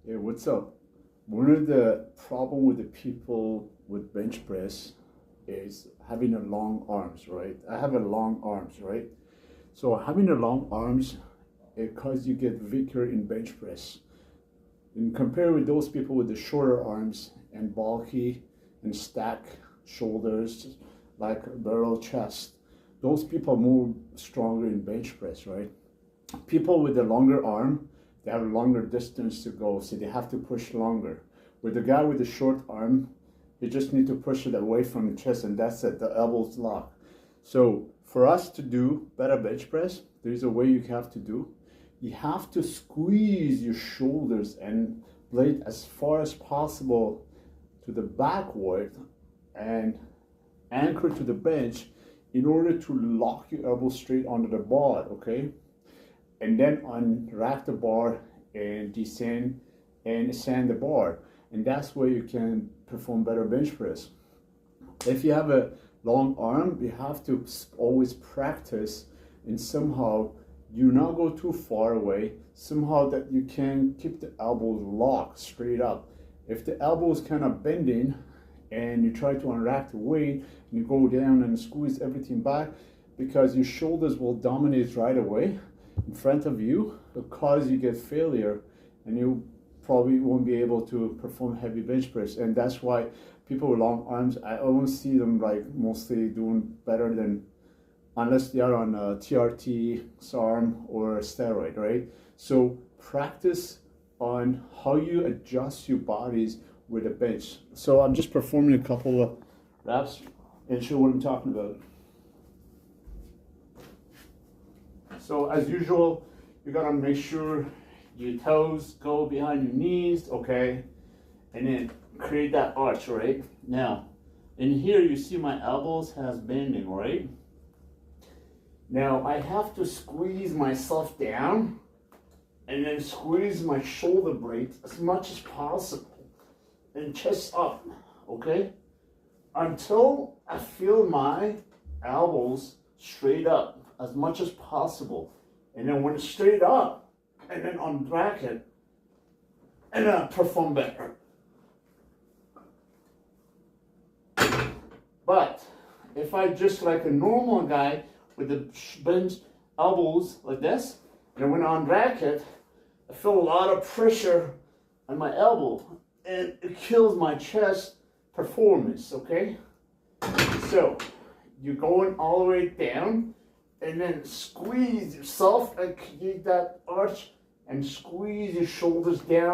Hey, what's up? One of the problem with the people with bench press is having a long arms, right? I have a long arms, right? So having a long arms, it causes you get weaker in bench press. And compare with those people with the shorter arms and bulky and stack shoulders, like barrel chest. Those people are more stronger in bench press, right? People with the longer arm, they have a longer distance to go, so they have to push longer. With the guy with the short arm, you just need to push it away from the chest, and that's it. The elbows lock. So for us to do better bench press, there's a way you have to do. You have to squeeze your shoulders and blade as far as possible to the backward and anchor to the bench in order to lock your elbow straight onto the bar, okay? And then unrack the bar and descend and ascend the bar. And that's where you can perform better bench press. If you have a long arm, you have to always practice and somehow you not go too far away, somehow that you can keep the elbows locked straight up. If the elbow is kind of bending and you try to unrack the weight and you go down and squeeze everything back, because your shoulders will dominate right away in front of you, it'll cause you get failure and you probably won't be able to perform heavy bench press. And that's why people with long arms, I always see them like mostly doing better than, unless they are on a TRT, SARM, or a steroid, right? So practice on how you adjust your bodies with a bench. So I'm just performing a couple of reps and show what I'm talking about. So as usual, you gotta make sure your toes go behind your knees, okay? And then create that arch, right? Now, in here you see my elbows has bending, right? Now I have to squeeze myself down and then squeeze my shoulder blades as much as possible and chest up, okay? Until I feel my elbows straight up as much as possible. And then when it's straight up, and then unrack it, and then perform better. But if I just like a normal guy with the bent elbows like this, and when I unrack it, I feel a lot of pressure on my elbow, and it kills my chest performance, okay? So, you're going all the way down, and then squeeze yourself and create that arch and squeeze your shoulders down